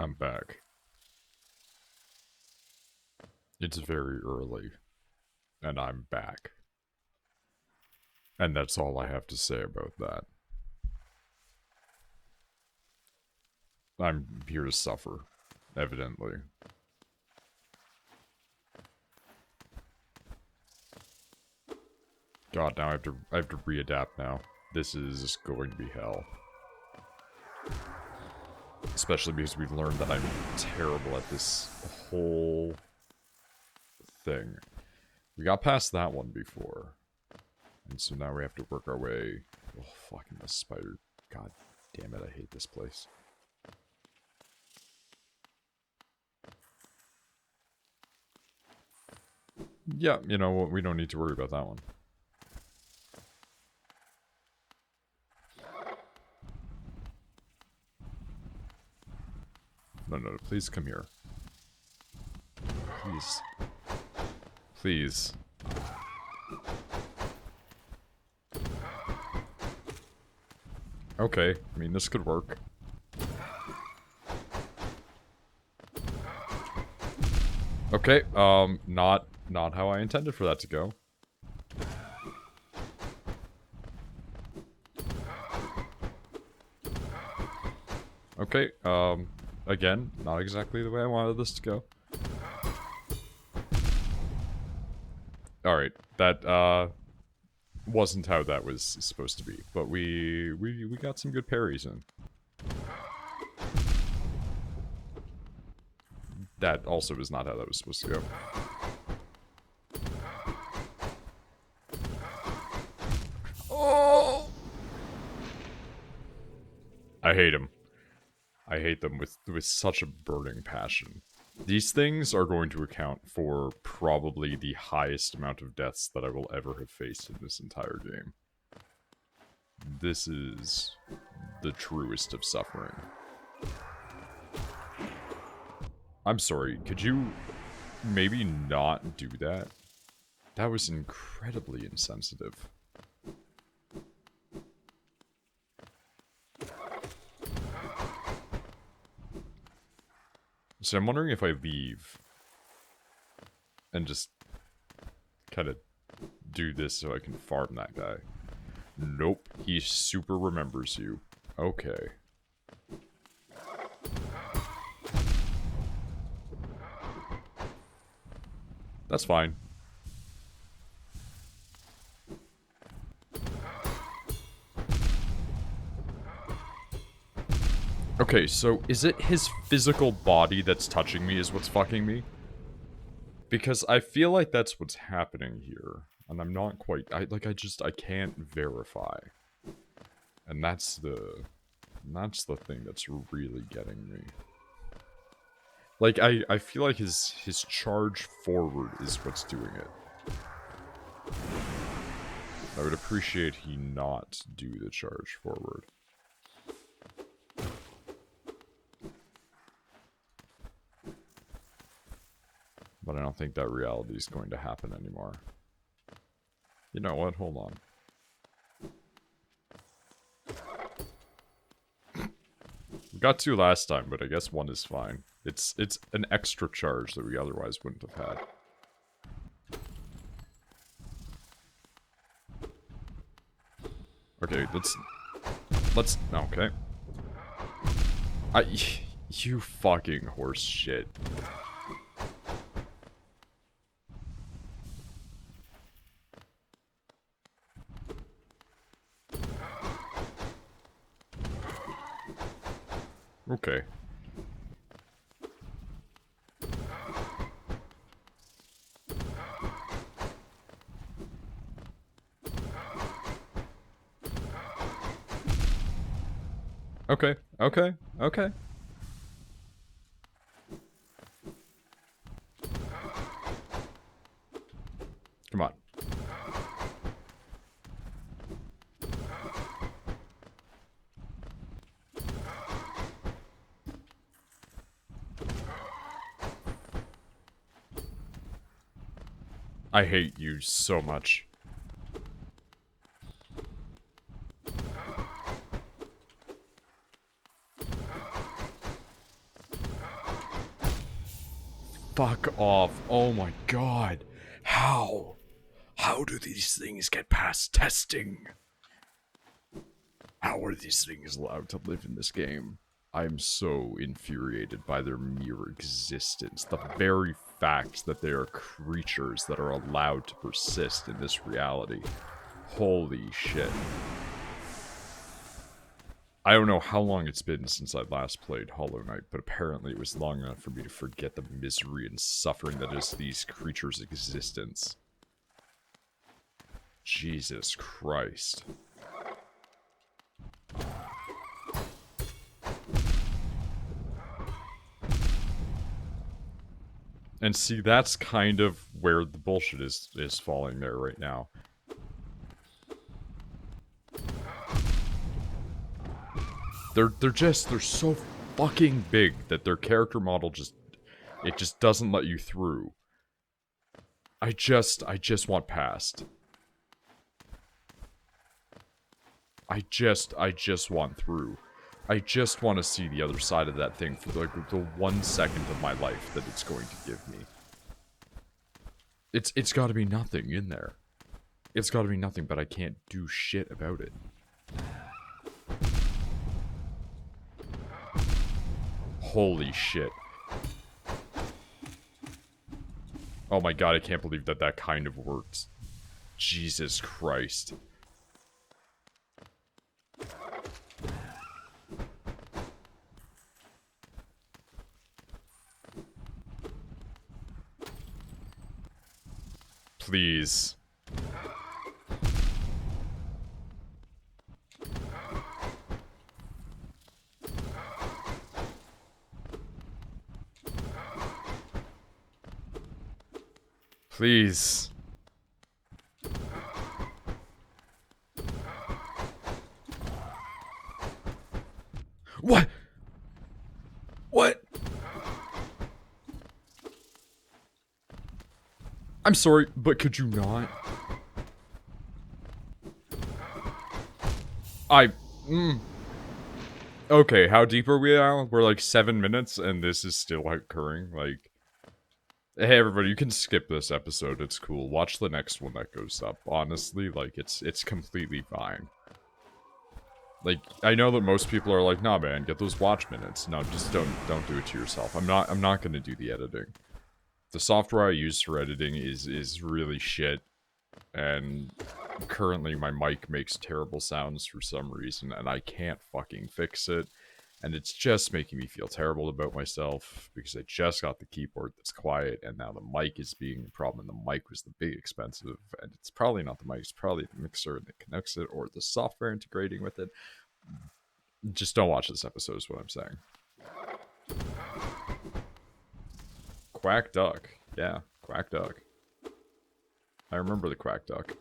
I'm back. It's very early, and I'm back. And that's all I have to say about that. I'm here to suffer, evidently. God, now I have to readapt now. This is going to be hell. Especially because we've learned that I'm terrible at this whole thing. We got past that one before. And so now we have to work our way... Oh, fucking this spider. God damn it, I hate this place. Yeah, you know what, we don't need to worry about that one. No, please come here. Please. Please. Okay, I mean, this could work. Okay, not how I intended for that to go. Okay, again, not exactly the way I wanted this to go. Alright, that, wasn't how that was supposed to be, but we got some good parries in. That also is not how that was supposed to go. Oh! I hate him. I hate them with such a burning passion. These things are going to account for probably the highest amount of deaths that I will ever have faced in this entire game. This is the truest of suffering. I'm sorry, could you maybe not do that? That was incredibly insensitive. So I'm wondering if I leave and just kind of do this so I can farm that guy. Nope, he super remembers you. Okay. That's fine. Okay, so is it his physical body that's touching me is what's fucking me? Because I feel like that's what's happening here. And I'm not quite... I can't verify. And that's the thing that's really getting me. Like, I feel like his charge forward is what's doing it. I would appreciate he not do the charge forward. But I don't think that reality is going to happen anymore. You know what? Hold on. We got 2 last time, but I guess 1 is fine. It's an extra charge that we otherwise wouldn't have had. Okay, let's okay. You fucking horse shit. Okay. Okay, okay, okay. Come on. I hate you so much. fuck off. Oh my god. How? How do these things get past testing? How are these things allowed to live in this game? I'm so infuriated by their mere existence. The very fact that they are creatures that are allowed to persist in this reality. Holy shit. I don't know how long it's been since I last played Hollow Knight, but apparently it was long enough for me to forget the misery and suffering that is these creatures' existence. Jesus Christ. And see, that's kind of where the bullshit is falling there right now. They're so fucking big that their character model just doesn't let you through. I just want past. I just want through. I just want to see the other side of that thing for like the 1 second of my life that it's going to give me. It's got to be nothing in there. It's got to be nothing, but I can't do shit about it. Holy shit. Oh my god, I can't believe that that kind of works. Jesus Christ. Please. Please. What? What? I'm sorry, but could you not? Okay, how deep are we now? We're like 7 minutes and this is still occurring, like... Hey everybody, you can skip this episode, it's cool. Watch the next one that goes up. Honestly, like, it's completely fine. Like, I know that most people are like, nah man, get those watch minutes. No, just don't do it to yourself. I'm not gonna do the editing. The software I use for editing is really shit. And currently my mic makes terrible sounds for some reason, and I can't fucking fix it. And it's just making me feel terrible about myself, because I just got the keyboard that's quiet, and now the mic is being the problem, and the mic was the big expensive, and it's probably not the mic, it's probably the mixer that connects it, or the software integrating with it. Just don't watch this episode is what I'm saying. Quack Duck. Yeah, Quack Duck. I remember the Quack Duck.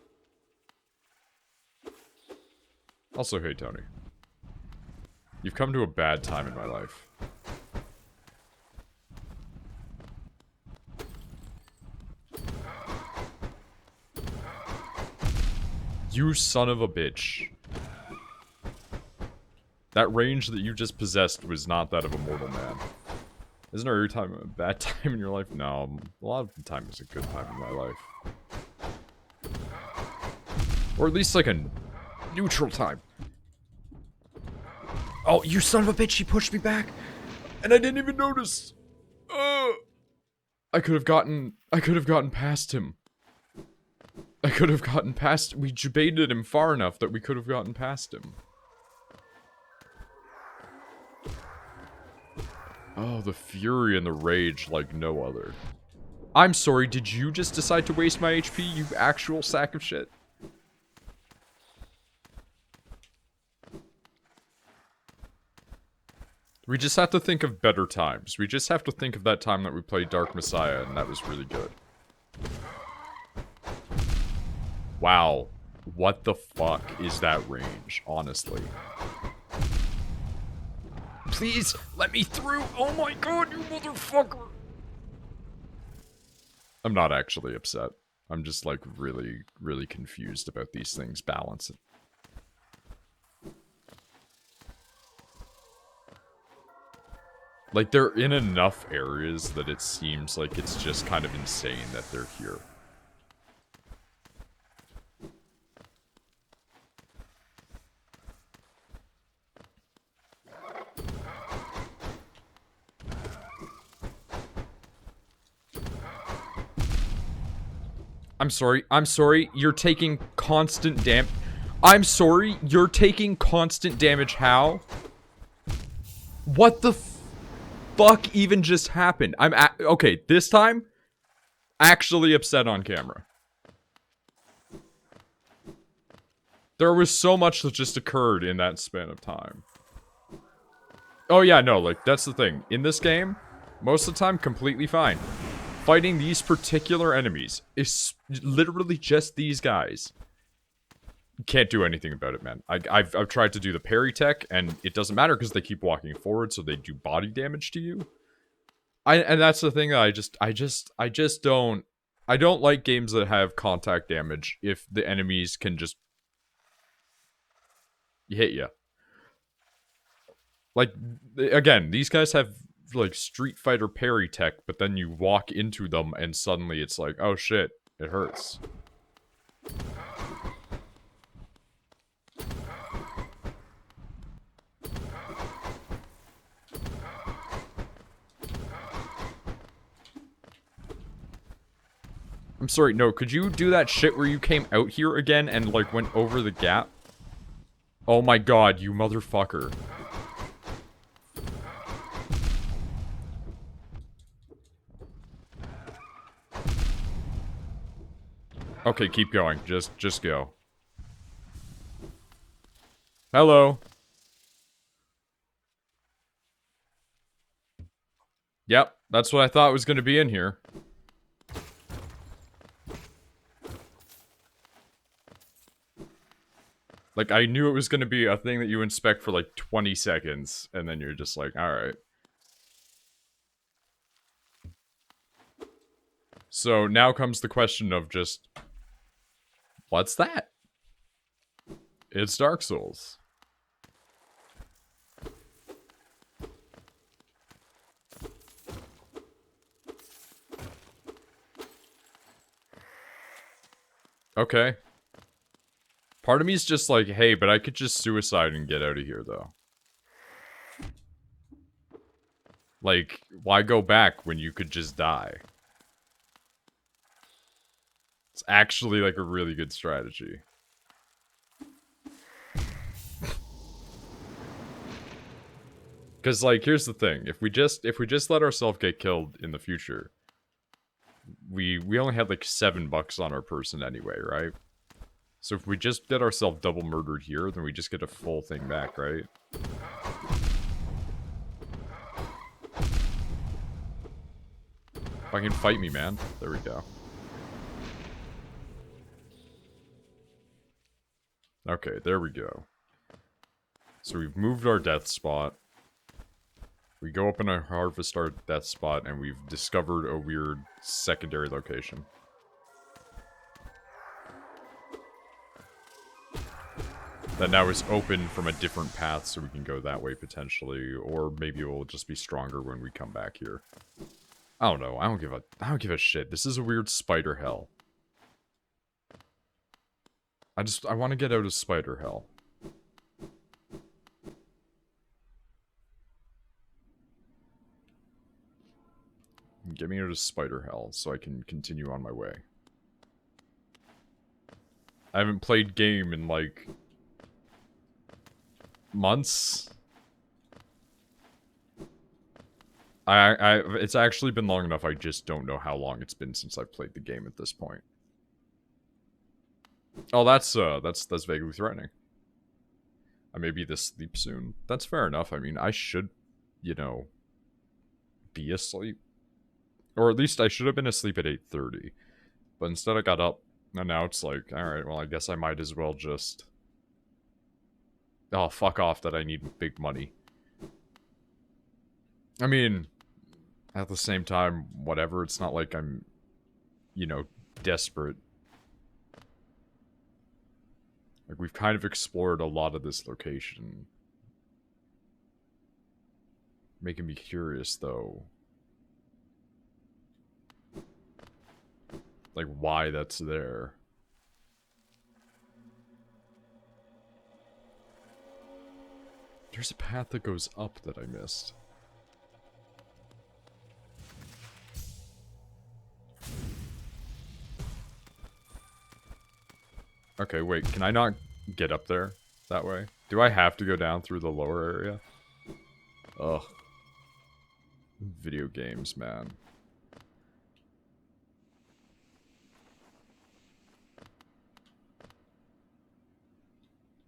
Also, hey Tony. You've come to a bad time in my life. You son of a bitch. That range that you just possessed was not that of a mortal man. Isn't every time a bad time in your life? No, a lot of the time is a good time in my life. Or at least like a neutral time. Oh, you son of a bitch, he pushed me back! And I didn't even notice! I could have gotten past him. I could have gotten past... We baited him far enough that we could have gotten past him. Oh, the fury and the rage like no other. I'm sorry, did you just decide to waste my HP, you actual sack of shit? We just have to think of better times. We just have to think of that time that we played Dark Messiah, and that was really good. Wow. What the fuck is that range, honestly? Please, let me through! Oh my god, you motherfucker! I'm not actually upset. I'm just, like, really, really confused about these things balancing. Like, they're in enough areas that it seems like it's just kind of insane that they're here. I'm sorry, you're taking constant I'm sorry, you're taking constant damage, how? What the fuck even just happened? Okay, this time, actually upset on camera. There was so much that just occurred in that span of time. Oh yeah, no, like, that's the thing. In this game, most of the time, completely fine. Fighting these particular enemies is literally just these guys. Can't do anything about it, man. I've tried to do the parry tech, and it doesn't matter because they keep walking forward, so they do body damage to you. And that's the thing that I just don't. I don't like games that have contact damage if the enemies can just hit you. Like, again, these guys have like Street Fighter parry tech, but then you walk into them and suddenly it's like, oh shit, it hurts. I'm sorry, no, could you do that shit where you came out here again and, like, went over the gap? Oh my god, you motherfucker. Okay, keep going. Just go. Hello. Yep, that's what I thought was gonna be in here. Like, I knew it was gonna be a thing that you inspect for like 20 seconds, and then you're just like, alright. So now comes the question of just, what's that? It's Dark Souls. Okay. Part of me is just like, hey, but I could just suicide and get out of here, though. Like, why go back when you could just die? It's actually, like, a really good strategy. Because, like, here's the thing. If we just let ourselves get killed in the future, we only had, like, $7 on our person anyway, right? So if we just get ourselves double murdered here, then we just get a full thing back, right? Fucking fight me, man. There we go. Okay, there we go. So we've moved our death spot. We go up and harvest our death spot, and we've discovered a weird secondary location. That now is open from a different path, so we can go that way potentially, or maybe it will just be stronger when we come back here. I don't know. I don't give a shit. This is a weird spider hell. I want to get out of spider hell. Get me out of spider hell so I can continue on my way. I haven't played game in like months. It's actually been long enough. I just don't know how long it's been since I've played the game at this point. Oh, that's vaguely threatening. I may be asleep soon. That's fair enough. I mean, I should, you know, be asleep. Or at least I should have been asleep at 8:30. But instead I got up, and now it's like, alright, well, I guess I might as well just... Oh, fuck off that I need big money. I mean, at the same time, whatever, it's not like I'm, you know, desperate. Like, we've kind of explored a lot of this location. making me curious, though. Like, why that's there. There's a path that goes up that I missed. Okay, wait, can I not get up there that way? Do I have to go down through the lower area? Ugh. Video games, man.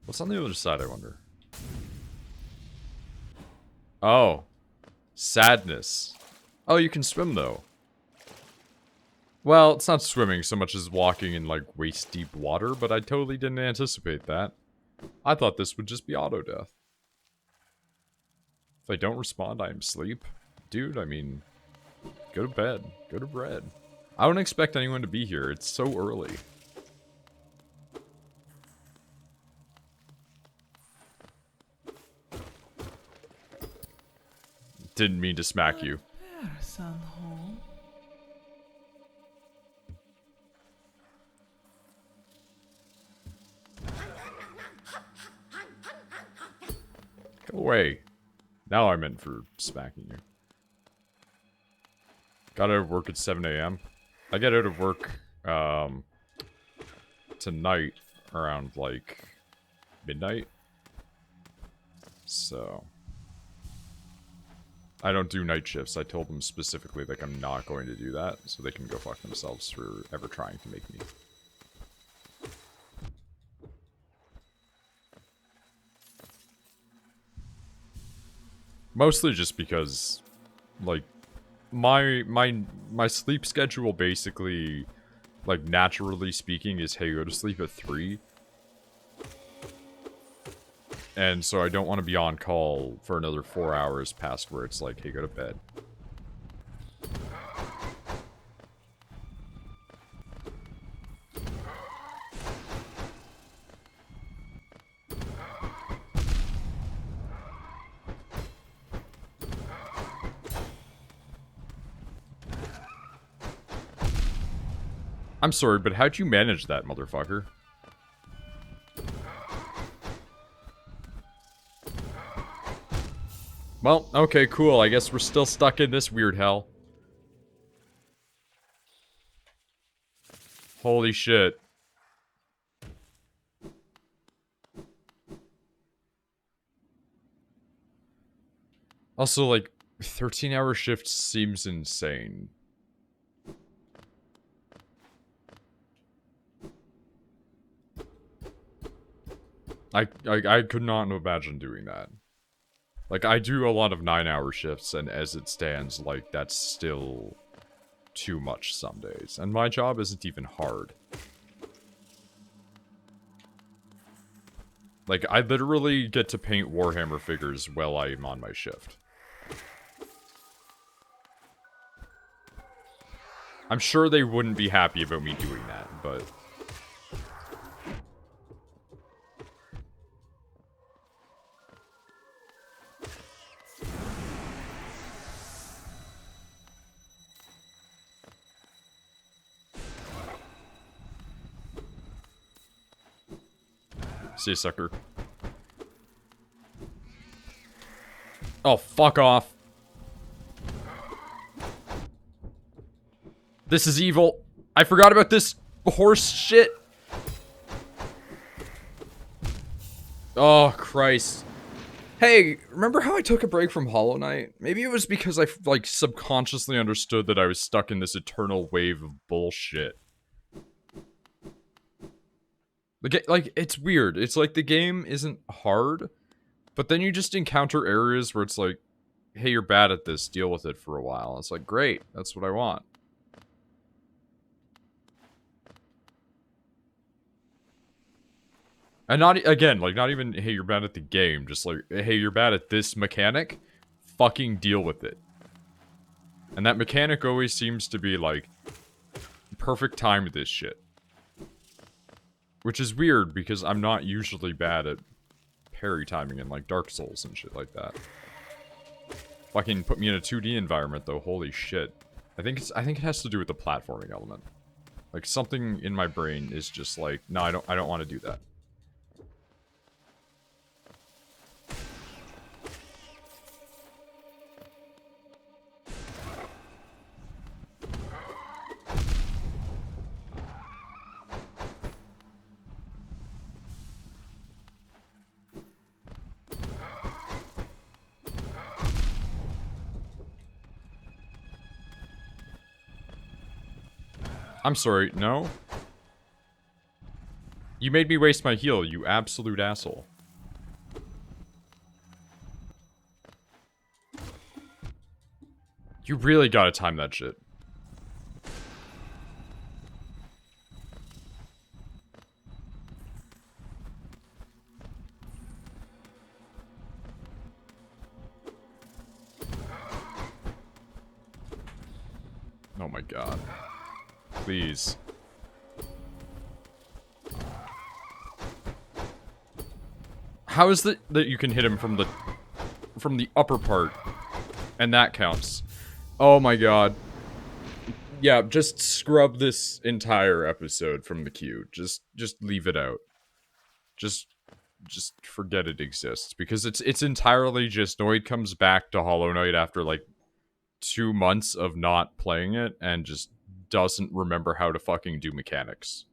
What's on the other side, I wonder? Oh. Sadness. Oh, you can swim, though. Well, it's not swimming so much as walking in, like, waist-deep water, but I totally didn't anticipate that. I thought this would just be auto-death. If I don't respond, I am asleep. Dude, I mean, go to bed. Go to bed. I don't expect anyone to be here. It's so early. Didn't mean to smack you. Go away. Now I'm in for smacking you. Got out of work at 7 a.m. I get out of work, tonight around, like, midnight. So... I don't do night shifts. I told them specifically, like, I'm not going to do that, so they can go fuck themselves for ever trying to make me. Mostly just because, like, my sleep schedule basically, like, naturally speaking, is, hey, go to sleep at 3. And so I don't want to be on call for another 4 hours past where it's like, hey, go to bed. I'm sorry, but how'd you manage that, motherfucker? Well, okay, cool. I guess we're still stuck in this weird hell. Holy shit. Also, like, 13-hour shift seems insane. I could not imagine doing that. Like, I do a lot of 9-hour shifts, and as it stands, like, that's still too much some days. And my job isn't even hard. Like, I literally get to paint Warhammer figures while I'm on my shift. I'm sure they wouldn't be happy about me doing that, but... See you, sucker. Oh, fuck off. This is evil. I forgot about this horse shit. Oh, Christ. Hey, remember how I took a break from Hollow Knight? Maybe it was because I, like, subconsciously understood that I was stuck in this eternal wave of bullshit. Like, it's weird. It's like the game isn't hard, but then you just encounter areas where it's like, hey, you're bad at this, deal with it for a while. It's like, great, that's what I want. And not, again, like, not even, hey, you're bad at the game, just like, hey, you're bad at this mechanic, fucking deal with it. And that mechanic always seems to be, like, perfect time with this shit. Which is weird, because I'm not usually bad at parry timing in, like, Dark Souls and shit like that. Fucking put me in a 2D environment, though. Holy shit. I think it has to do with the platforming element. Like, something in my brain is just like, no, I don't want to do that. I'm sorry, no? You made me waste my heal, you absolute asshole. You really gotta time that shit. Oh my god. Please. How is it that you can hit him from the upper part and that counts? Oh my god. Yeah, just scrub this entire episode from the queue. Just leave it out. Just forget it exists because it's entirely just Noid comes back to Hollow Knight after like 2 months of not playing it and just doesn't remember how to fucking do mechanics.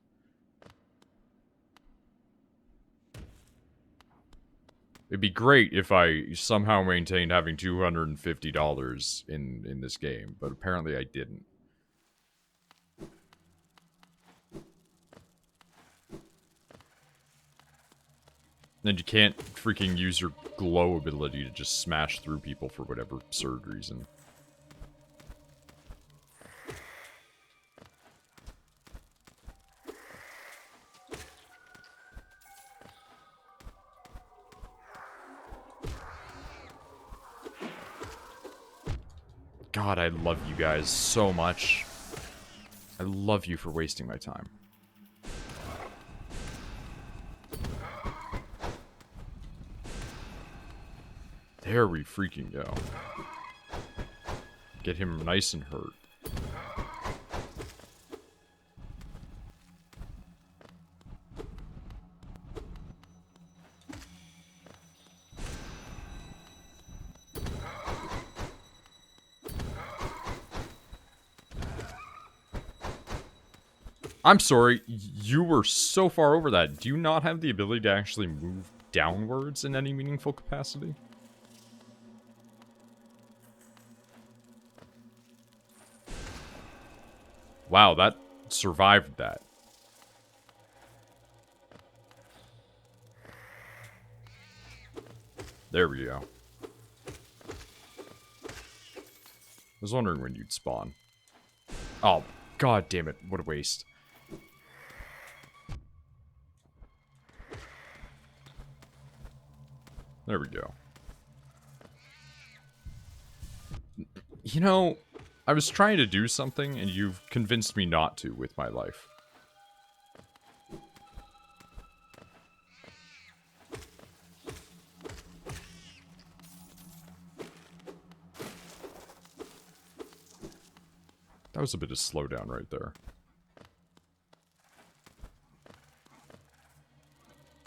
It'd be great if I somehow maintained having $250 in this game, but apparently I didn't. And you can't freaking use your glow ability to just smash through people for whatever absurd reason. God, I love you guys so much. I love you for wasting my time. There we freaking go. Get him nice and hurt. I'm sorry, you were so far over that. Do you not have the ability to actually move downwards in any meaningful capacity? Wow, that survived that. There we go. I was wondering when you'd spawn. Oh, god damn it, what a waste. There we go. You know, I was trying to do something, and you've convinced me not to with my life. That was a bit of slowdown right there.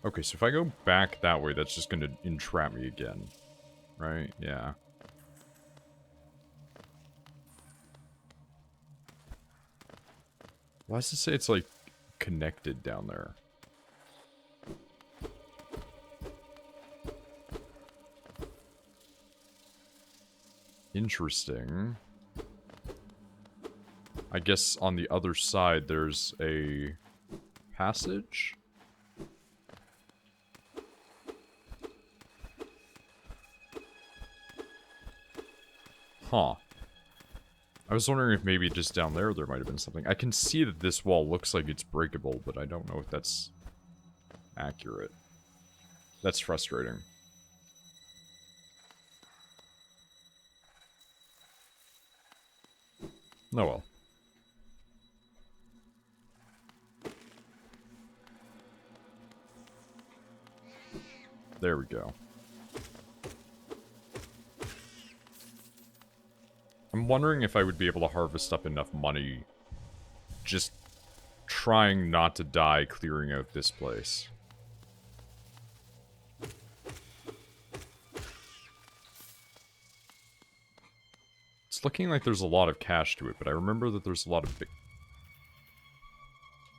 Okay, so if I go back that way, that's just gonna entrap me again. Right? Yeah. Why does it say it's, like, connected down there? Interesting. I guess on the other side there's a passage? Huh. I was wondering if maybe just down there might have been something. I can see that this wall looks like it's breakable, but I don't know if that's accurate. That's frustrating. Oh well. There we go. I'm wondering if I would be able to harvest up enough money just trying not to die clearing out this place. It's looking like there's a lot of cash to it, but I remember that there's a lot of big...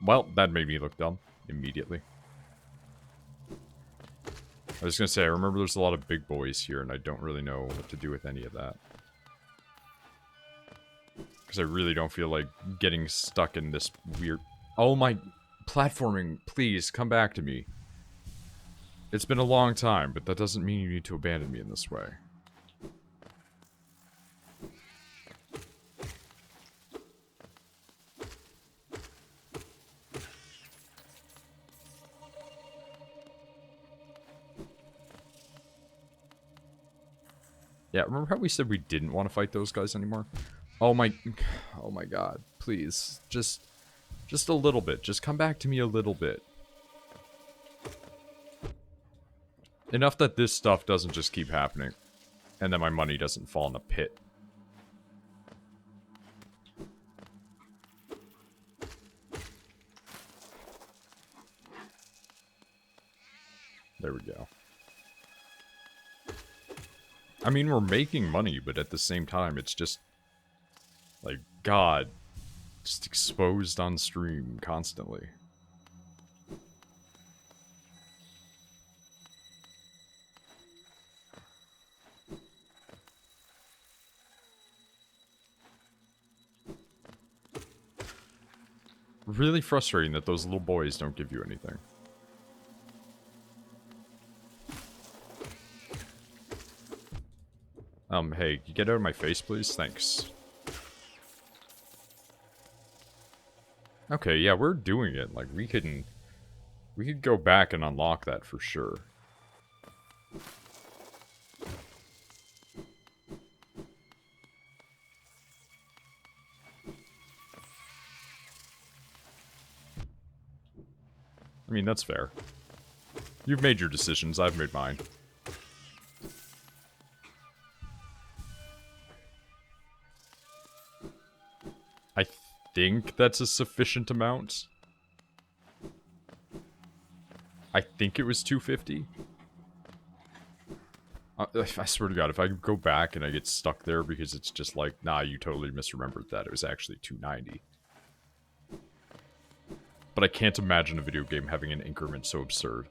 Well, that made me look dumb immediately. I was gonna say, I remember there's a lot of big boys here, and I don't really know what to do with any of that. Because I really don't feel like getting stuck in this weird... Oh my... Platforming, please, come back to me. It's been a long time, but that doesn't mean you need to abandon me in this way. Yeah, remember how we said we didn't want to fight those guys anymore? Oh my god, please. Just a little bit. Just come back to me a little bit. Enough that this stuff doesn't just keep happening. And then my money doesn't fall in a pit. There we go. I mean, we're making money, but at the same time, it's just... Like, God. Just exposed on stream constantly. Really frustrating that those little boys don't give you anything. Hey, you get out of my face, please? Thanks. Okay, yeah, we're doing it. Like, we could go back and unlock that for sure. I mean, that's fair. You've made your decisions, I've made mine. I think that's a sufficient amount. I think it was 250. I swear to God, if I go back and I get stuck there because it's just like, nah, you totally misremembered that. It was actually 290. But I can't imagine a video game having an increment so absurd.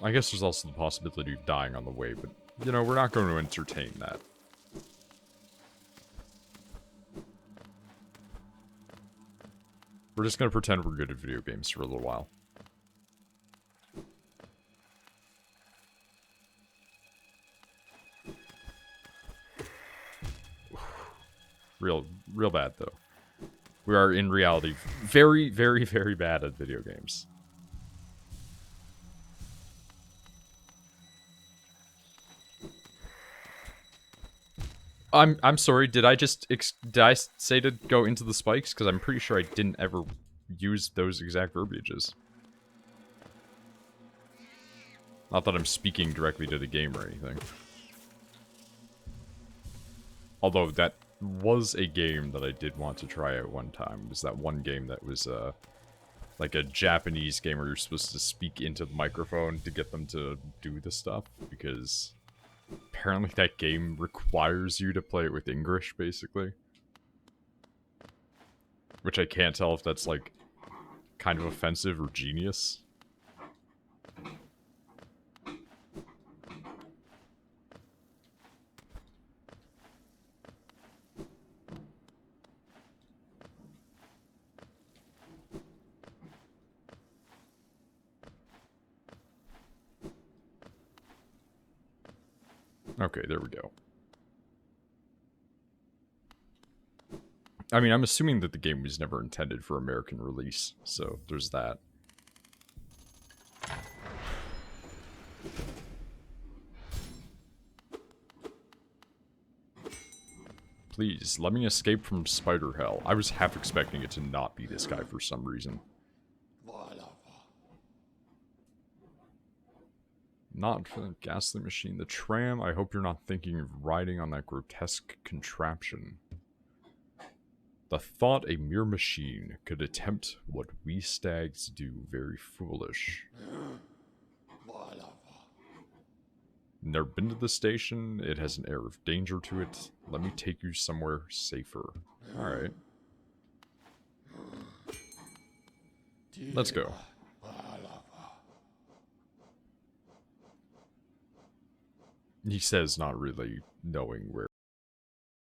I guess there's also the possibility of dying on the way, but, you know, we're not going to entertain that. We're just going to pretend we're good at video games for a little while. Real bad, though. We are, in reality, very, very, very bad at video games. I'm sorry, did I say to go into the spikes? Because I'm pretty sure I didn't ever use those exact verbiages. Not that I'm speaking directly to the game or anything. Although that was a game that I did want to try out one time. It was that one game that was like a Japanese game where you're supposed to speak into the microphone to get them to do the stuff, because apparently that game requires you to play it with English, basically. Which I can't tell if that's, like, kind of offensive or genius. Okay, there we go. I mean, I'm assuming that the game was never intended for American release, so there's that. Please, let me escape from spider hell. I was half expecting it to not be this guy for some reason. Not for the ghastly machine. The tram, I hope you're not thinking of riding on that grotesque contraption. The thought a mere machine could attempt what we stags do very foolish. Never been to the station. It has an air of danger to it. Let me take you somewhere safer. Alright. Let's go. He says not really knowing where